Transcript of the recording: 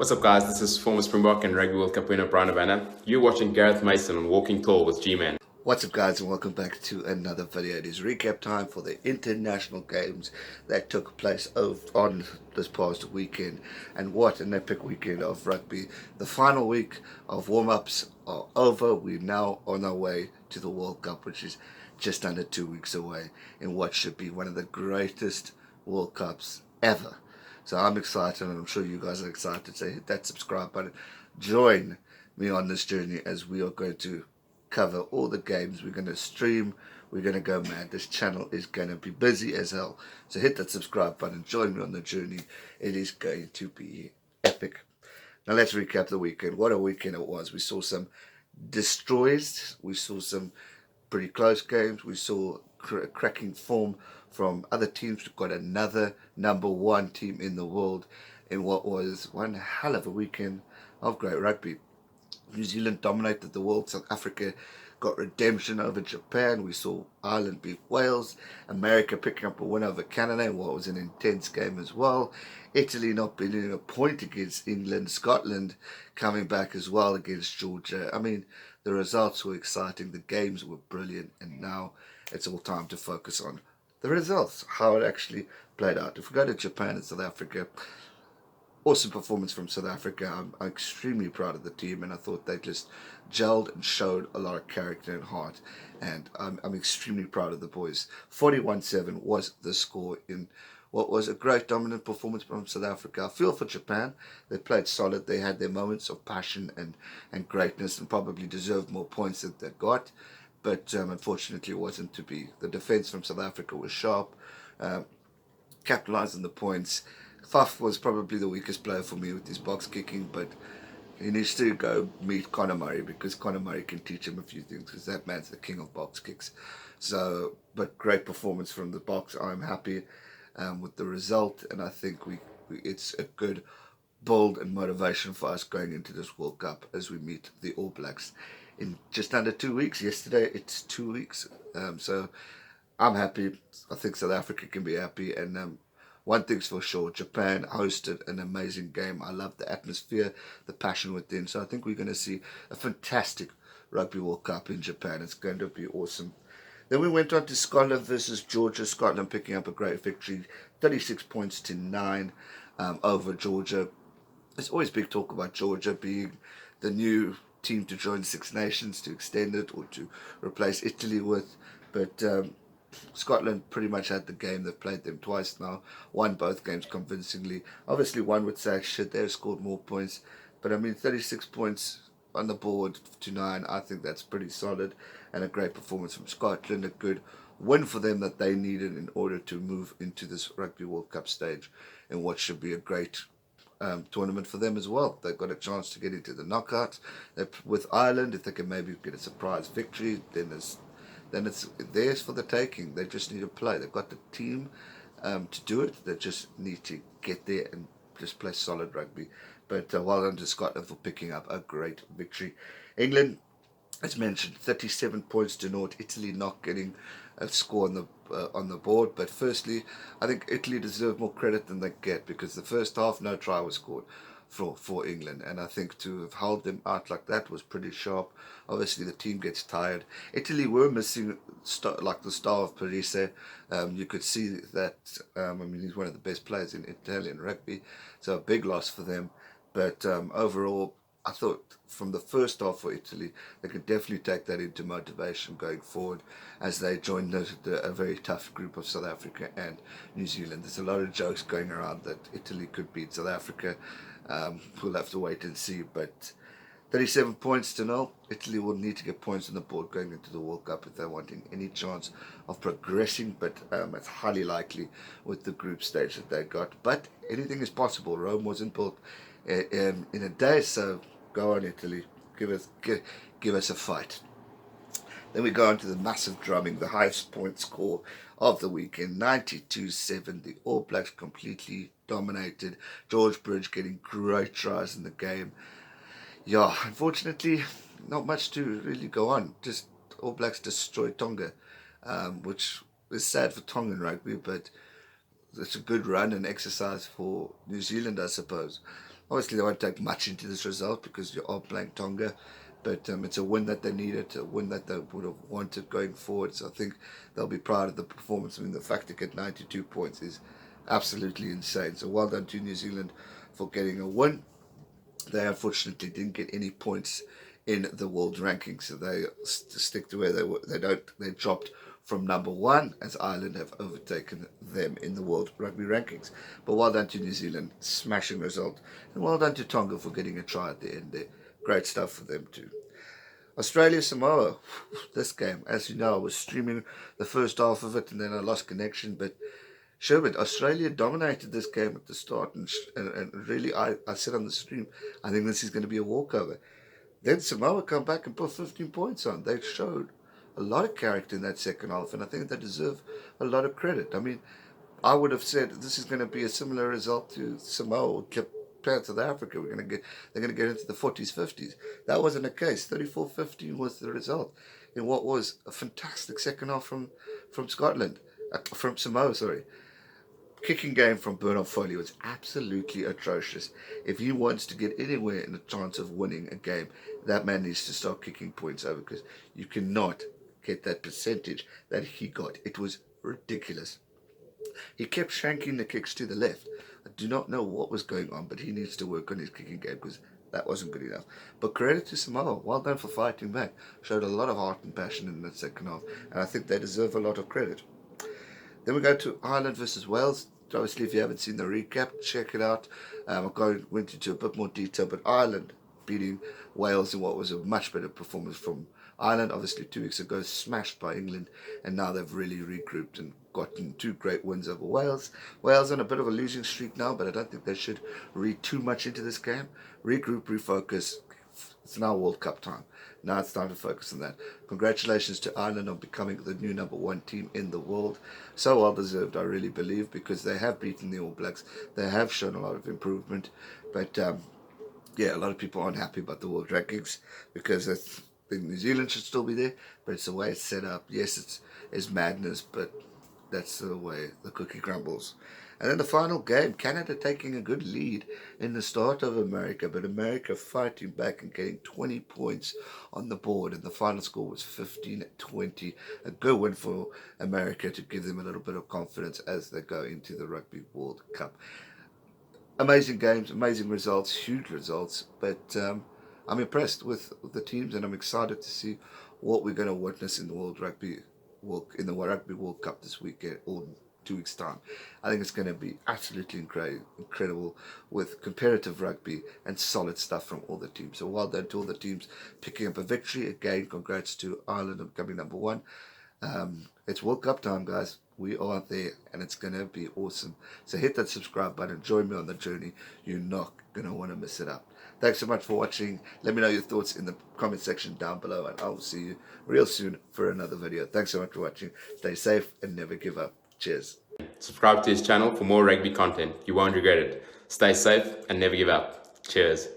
What's up, guys? This is former Springbok and Rugby World Cup winner Brian Havana. You're watching Gareth Mason on Walking Tall with G-Man. What's up, guys, and welcome back to another video. It is recap time for the international games that took place on this past weekend, and what an epic weekend of rugby. The final week of warm-ups are over. We're now on our way to the World Cup, which is just under 2 weeks away, in what should be one of the greatest World Cups ever. So I'm excited, and I'm sure you guys are excited. So hit that subscribe button, join me on this journey as we are going to cover all the games. We're going to stream, we're going to go mad. This channel is going to be busy as hell, so hit that subscribe button, join me on the journey. It is going to be epic. Now let's recap the weekend. What a weekend it was. We saw some destroys, we saw some pretty close games, we saw cracking form from other teams. We've got another #1 team in the world in what was one hell of a weekend of great rugby. New Zealand dominated the world. South Africa got redemption over Japan. We saw Ireland beat Wales. America picking up a win over Canada in what was an intense game as well. Italy not beating a point against England. Scotland coming back as well against Georgia. I mean, the results were exciting. The games were brilliant. And now it's all time to focus on the results, how it actually played out. If we go to Japan and South Africa, awesome performance from South Africa. I'm extremely proud of the team, and I thought they just gelled and showed a lot of character and heart, and I'm extremely proud of the boys. 41-7 was the score in what was a great dominant performance from South Africa. I feel for Japan. They played solid. They had their moments of passion and greatness, and probably deserved more points than they got, but unfortunately it wasn't to be. The defense from South Africa was sharp, capitalized on the points. Faf was probably the weakest player for me with his box kicking, but he needs to go meet Conor Murray, because Conor Murray can teach him a few things, because that man's the king of box kicks. So, but great performance from the box. I'm happy with the result, and I think it's a good build and motivation for us going into this World Cup as we meet the All Blacks in just under 2 weeks. Yesterday, it's 2 weeks. So I'm happy. I think South Africa can be happy, and one thing's for sure, Japan hosted an amazing game. I love the atmosphere, the passion within. So I think we're going to see a fantastic Rugby World Cup in Japan. It's going to be awesome. Then we went on to Scotland versus Georgia. Scotland picking up a great victory, 36 points to 9 over Georgia. There's always big talk about Georgia being the new team to join Six Nations, to extend it, or to replace Italy with. But Scotland pretty much had the game. They've played them twice now, won both games convincingly. Obviously, one would say, should they have scored more points? But I mean, 36 points on the board to 9, I think that's pretty solid, and a great performance from Scotland. A good win for them that they needed in order to move into this Rugby World Cup stage in what should be a great tournament for them as well. They've got a chance to get into the knockouts. With Ireland, if they can maybe get a surprise victory, then it's theirs for the taking. They just need to play. They've got the team to do it. They just need to get there and just play solid rugby. But well done to Scotland for picking up a great victory. England, as mentioned, 37 points to 0. Italy not getting a score on the board. But firstly, I think Italy deserve more credit than they get, because the first half no try was scored for England, and I think to have held them out like that was pretty sharp. Obviously the team gets tired. Italy were missing like the star of Parise. You could see that. I mean, he's one of the best players in Italian rugby, so a big loss for them. But overall, I thought from the first half for Italy, they could definitely take that into motivation going forward as they joined a very tough group of South Africa and New Zealand. There's a lot of jokes going around that Italy could beat South Africa. We'll have to wait and see, but 37 points to 0. Italy will need to get points on the board going into the World Cup if they're wanting any chance of progressing, but it's highly likely with the group stage that they got. But anything is possible. Rome wasn't built in a day, so go on, Italy. Give us a fight. Then we go on to the massive drumming, the highest point score of the weekend, 92-7. The All Blacks completely dominated. George Bridge getting great tries in the game. Yeah, unfortunately, not much to really go on. Just All Blacks destroyed Tonga, which is sad for Tongan rugby, but it's a good run and exercise for New Zealand, I suppose. Obviously, they won't take much into this result because you are playing Tonga, but it's a win that they needed, a win that they would have wanted going forward. So I think they'll be proud of the performance. I mean, the fact to get 92 points is absolutely insane. So well done to New Zealand for getting a win. They unfortunately didn't get any points in the world rankings, so they stick to where they were. They dropped from number 1 as Ireland have overtaken them in the world rugby rankings. But well done to New Zealand, smashing result, and well done to Tonga for getting a try at the end there. Great stuff for them too. Australia Samoa, this game, as you know, I was streaming the first half of it and then I lost connection, but sure, but Australia dominated this game at the start, and really, I said on the stream, I think this is going to be a walkover. Then Samoa come back and put 15 points on. They showed a lot of character in that second half, and I think they deserve a lot of credit. I mean, I would have said this is going to be a similar result to Samoa compared to Africa. They're going to get into the 40s, 50s. That wasn't the case. 34-15 was the result in what was a fantastic second half from Samoa, sorry. Kicking game from Bernard Foley was absolutely atrocious. If he wants to get anywhere in a chance of winning a game, that man needs to start kicking points over, because you cannot get that percentage that he got. It was ridiculous. He kept shanking the kicks to the left. I do not know what was going on, but he needs to work on his kicking game, because that wasn't good enough. But credit to Samoa, well done for fighting back. Showed a lot of heart and passion in the second half, and I think they deserve a lot of credit. Then we go to Ireland versus Wales. Obviously, if you haven't seen the recap, check it out. I went into a bit more detail, but Ireland beating Wales in what was a much better performance from Ireland. Obviously, 2 weeks ago, smashed by England, and now they've really regrouped and gotten 2 great wins over Wales. Wales on a bit of a losing streak now, but I don't think they should read too much into this game. Regroup, refocus. It's now World Cup time. Now it's time to focus on that. Congratulations to Ireland on becoming the new number 1 team in the world. So well deserved, I really believe, because they have beaten the All Blacks. They have shown a lot of improvement. But yeah, a lot of people aren't happy about the world rankings, because I think New Zealand should still be there, but it's the way it's set up. Yes, it's madness, but that's the way the cookie crumbles. And then the final game, Canada taking a good lead in the start of America, but America fighting back and getting 20 points on the board, and the final score was 15-20. A good win for America to give them a little bit of confidence as they go into the Rugby World Cup. Amazing games, amazing results, huge results, but I'm impressed with the teams, and I'm excited to see what we're going to witness in the Rugby World Cup this weekend, or 2 weeks' time. I think it's going to be absolutely incredible, with competitive rugby and solid stuff from all the teams. So well done to all the teams picking up a victory. Again, congrats to Ireland on becoming number 1. It's World Cup time, guys. We are there, and it's going to be awesome. So hit that subscribe button. Join me on the journey. You're not going to want to miss it out. Thanks so much for watching. Let me know your thoughts in the comment section down below, and I'll see you real soon for another video. Thanks so much for watching. Stay safe and never give up. Cheers. Subscribe to his channel for more rugby content. You won't regret it. Stay safe and never give up. Cheers.